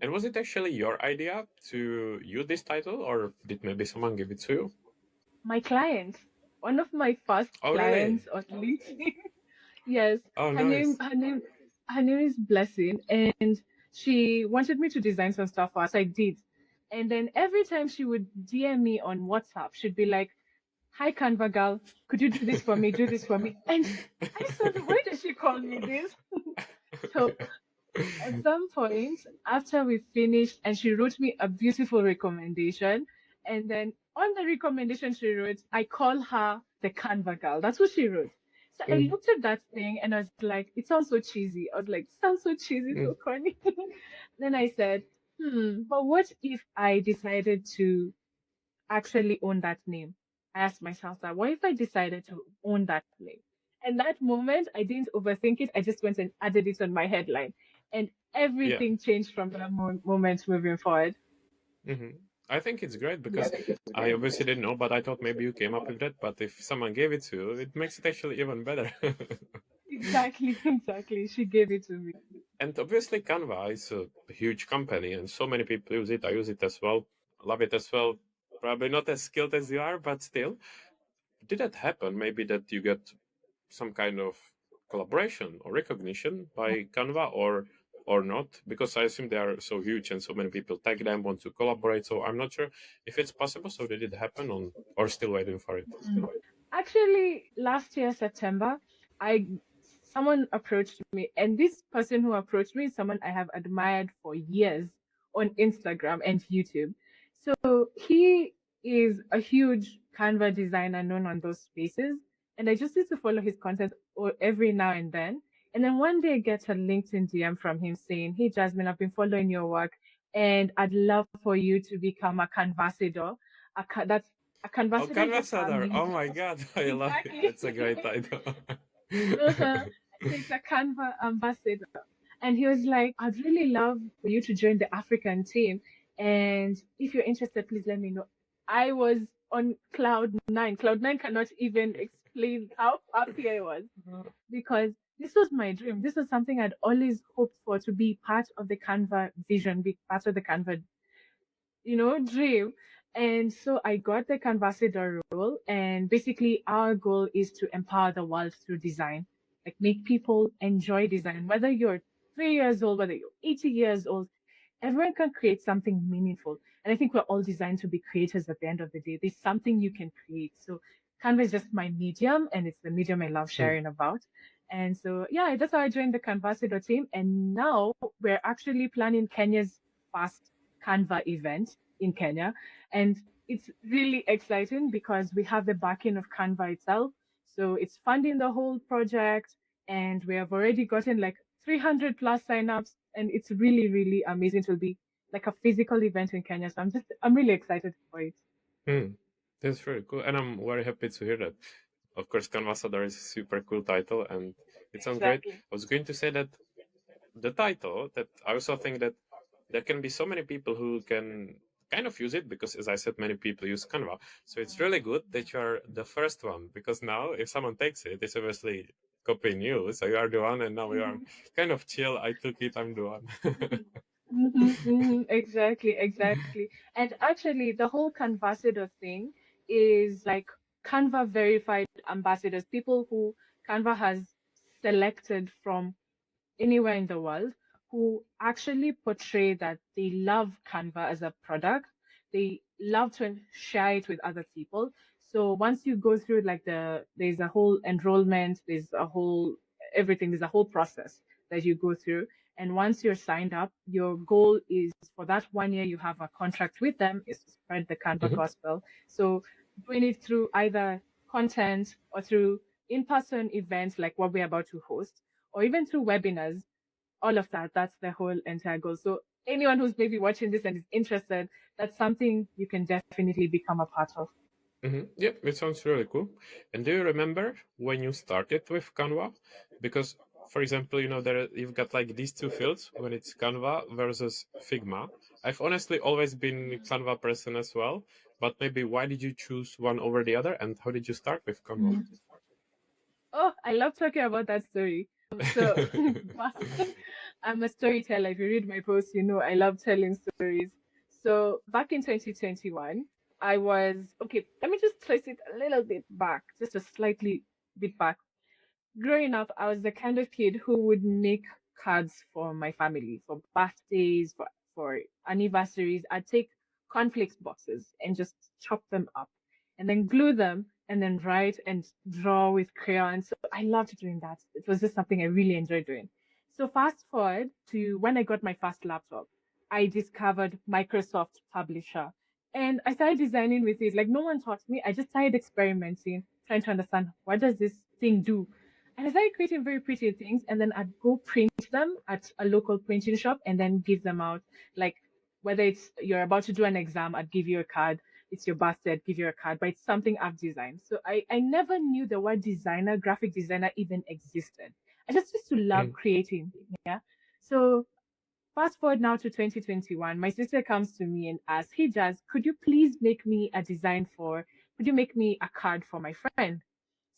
And was it actually your idea to use this title, or did maybe someone give it to you? My client, one of my first Oh, really? clients on LinkedIn. Yes, Oh, her name, nice. her name, her name is Blessing, and she wanted me to design some stuff for her, so I did. And then every time she would DM me on WhatsApp, she'd be like, "Hi, Canva girl, could you do this for me? Do this for me." And I said, "Why does she call me this?" So at some point, after we finished, and she wrote me a beautiful recommendation, and then on the recommendation she wrote, I call her the Canva girl. That's what she wrote. So I Mm, looked at that thing and I was like, it sounds so cheesy. I was like, sounds so cheesy, mm, so corny. Then I said, but what if I decided to actually own that name? I asked myself that, what if I decided to own that name? And that moment, I didn't overthink it. I just went and added it on my headline. And yeah. everything changed from that moment moving forward. hmm I think it's great Yeah. because I obviously didn't know, but I thought maybe you came up with that. But if someone gave it to you, it makes it actually even better. Exactly, exactly. She gave it to me. And obviously, Canva is a huge company, and so many people use it. I use it as well. Love it as well. Probably not as skilled as you are, but still. Did that happen? Maybe that you get some kind of collaboration or recognition by Canva, or not? Because I assume they are so huge and so many people tag them, want to collaborate. So I'm not sure if it's possible. So did it happen on, or still waiting for it? Actually, last year, September, I someone approached me, and this person who approached me is someone I have admired for years on Instagram and YouTube. So he is a huge Canva designer known on those spaces, and I just used to follow his content every now and then. And then one day I get a LinkedIn DM from him saying, "Hey Jasmine, I've been following your work, and I'd love for you to become a Canvassador. That's a Oh, Canvassador is a term Canvassador. Oh used my God. I love it. exactly. That's a great title. Uh-huh. So it's a Canva ambassador. And he was like, I'd really love for you to join the African team. And if you're interested, please let me know. I was on cloud nine. Cloud nine cannot even explain how happy I was because this was my dream. This was something I'd always hoped for to be part of the Canva vision, be part of the Canva dream. And so I got the Canvassador role. And basically, our goal is to empower the world through design, like make people enjoy design, whether you're 3 years old, whether you're 80 years old, everyone can create something meaningful. And I think we're all designed to be creators at the end of the day. There's something you can create. So Canva is just my medium, and it's the medium I love Hmm. sharing about. And so, yeah, that's how I joined the Canvassador team. And now we're actually planning Kenya's first Canva event in Kenya. And it's really exciting because we have the backing of Canva itself. So it's funding the whole project. And we have already gotten like 300 plus signups. And it's really, really amazing to be like a physical event in Kenya. So I'm really excited for it. Hmm. That's very cool. And I'm very happy to hear that. Of course, Canvassador is a super cool title and it sounds great. Exactly. I was going to say that the title, that I also think that there can be so many people who can kind of use it because, as I said, many people use Canva. So it's really good that you're the first one because now if someone takes it, it's obviously copying you. So you are the one, and now you are Mhm. kind of chill. I took it, I'm the one. Exactly, exactly. And actually, the whole Canvassador thing is like Canva verified ambassadors, people who Canva has selected from anywhere in the world who actually portray that they love Canva as a product. They love to share it with other people. So once you go through like there's a whole enrollment, there's a whole everything, there's a whole process that you go through. And once you're signed up, your goal is for that 1 year you have a contract with them is to spread the Canva Mhm. gospel. So doing it through either content or through in-person events like what we're about to host, or even through webinars, all of that. That's the whole entire goal. So anyone who's maybe watching this and is interested, that's something you can definitely become a part of. Yep, it sounds really cool. And do you remember when you started with Canva? Because, for example, you've got like these two fields when it's Canva versus Figma. I've honestly always been Canva person as well, but maybe why did you choose one over the other, and how did you start with Canva? Oh, I love talking about that story. So I'm a storyteller. If you read my posts, you know I love telling stories. So back in 2021, I was okay. Let me just trace it a little bit back, just a slightly bit back. Growing up, I was the kind of kid who would make cards for my family for birthdays, for anniversaries. I'd take cornflakes boxes and just chop them up and then glue them and then write and draw with crayons. So I loved doing that. It was just something I really enjoyed doing. So fast forward to when I got my first laptop, I discovered Microsoft Publisher and I started designing with it. Like no one taught me. I just started experimenting, trying to understand what does this thing do. And I started creating very pretty things, and then I'd go print them at a local printing shop and then give them out. Like whether it's you're about to do an exam, I'd give you a card. It's your birthday, I'd give you a card, but it's something I've designed. So I never knew the word designer, graphic designer even existed. I just used to love Mm. creating. Yeah. So fast forward now to 2021, my sister comes to me and asks, "Hey Jazz, could you please make me a design for, could you make me a card for my friend?"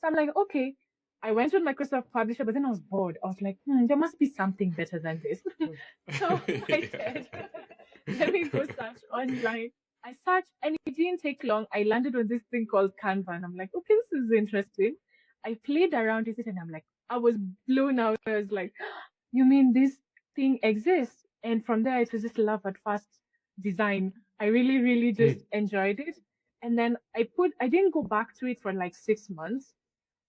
So I'm like, okay. I went with Microsoft Publisher, but then I was bored. I was like, there must be something better than this. So I Yeah. said, let me go search online. I searched and it didn't take long. I landed on this thing called Canva and I'm like, okay, this is interesting. I played around with it and I'm like, I was blown out. I was like, you mean this thing exists? And from there, it was just love at first design. I really, really just Mm. enjoyed it. And then I didn't go back to it for like 6 months.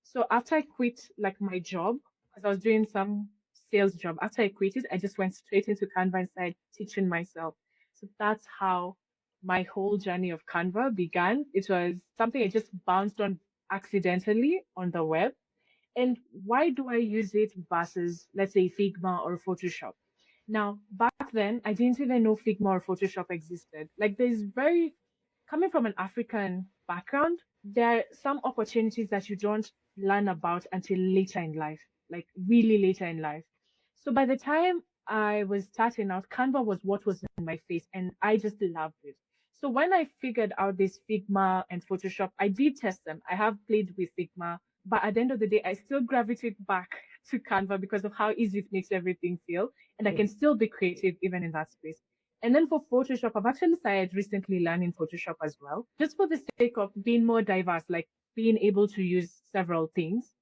So after I quit like my job, because I was doing some sales job, after I quit it, I just went straight into Canva and started teaching myself. So that's how my whole journey of Canva began. It was something I just bounced on accidentally on the web. And why do I use it versus, let's say, Figma or Photoshop? Now, back then, I didn't even know Figma or Photoshop existed. Like, coming from an African background, there are some opportunities that you don't learn about until later in life, like really later in life. So by the time I was starting out, Canva was what was in my face, and I just loved it. So when I figured out this Figma and Photoshop, I did test them. I have played with Figma, but at the end of the day, I still gravitate back to Canva because of how easy it makes everything feel, and I can still be creative even in that space. And then for Photoshop, I've actually started recently learning Photoshop as well, just for the sake of being more diverse, like being able to use several things.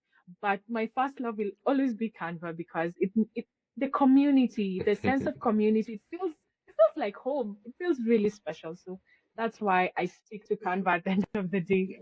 But my first love will always be Canva because it the community, the sense of community, it feels like home. It feels really special. So that's why I stick to Canva at the end of the day.